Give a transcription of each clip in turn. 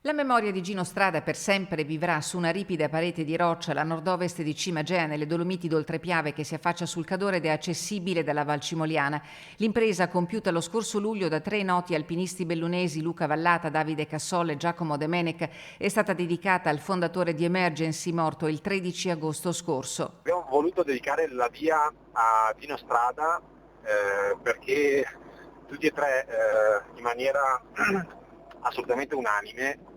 La memoria di Gino Strada per sempre vivrà su una ripida parete di roccia a nord-ovest di Cima Gea, nelle Dolomiti d'Oltrepiave, che si affaccia sul Cadore ed è accessibile dalla Val Cimoliana. L'impresa, compiuta lo scorso luglio da 3 noti alpinisti bellunesi, Luca Vallata, Davide Cassolle e Giacomo De Menec, è stata dedicata al fondatore di Emergency, morto il 13 agosto scorso. Abbiamo voluto dedicare la via a Gino Strada perché tutti e tre in maniera assolutamente unanime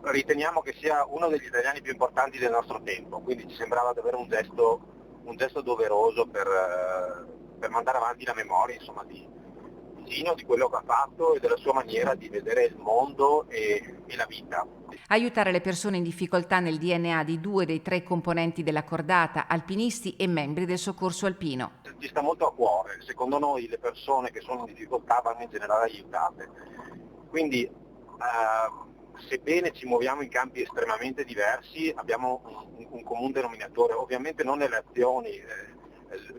riteniamo che sia uno degli italiani più importanti del nostro tempo, quindi ci sembrava davvero un gesto doveroso per mandare avanti la memoria, insomma, di Gino, di quello che ha fatto e della sua maniera di vedere il mondo e la vita. Aiutare le persone in difficoltà nel DNA di 2 dei 3 componenti della cordata, alpinisti e membri del soccorso alpino. Ci sta molto a cuore, secondo noi le persone che sono in difficoltà vanno in generale aiutate, quindi sebbene ci muoviamo in campi estremamente diversi abbiamo un comune denominatore, ovviamente non nelle azioni,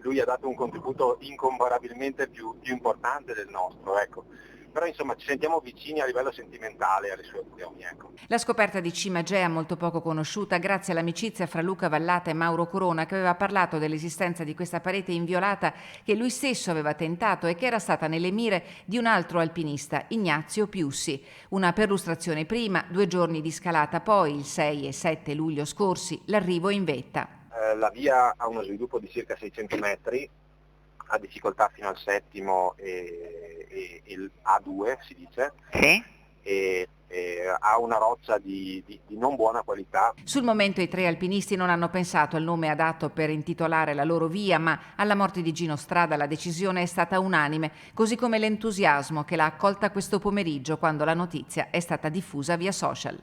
lui ha dato un contributo incomparabilmente più importante del nostro, ecco. Però insomma ci sentiamo vicini a livello sentimentale alle sue azioni. Ecco. La scoperta di Cima Gea, molto poco conosciuta, grazie all'amicizia fra Luca Vallata e Mauro Corona, che aveva parlato dell'esistenza di questa parete inviolata che lui stesso aveva tentato e che era stata nelle mire di un altro alpinista, Ignazio Piussi. Una perlustrazione prima, 2 giorni di scalata poi, il 6 e 7 luglio scorsi, l'arrivo in vetta. La via ha uno sviluppo di circa 600 metri, ha difficoltà fino al settimo e il A2 si dice, Sì. e ha una roccia di non buona qualità. Sul momento i 3 alpinisti non hanno pensato al nome adatto per intitolare la loro via, ma alla morte di Gino Strada la decisione è stata unanime, così come l'entusiasmo che l'ha accolta questo pomeriggio quando la notizia è stata diffusa via social.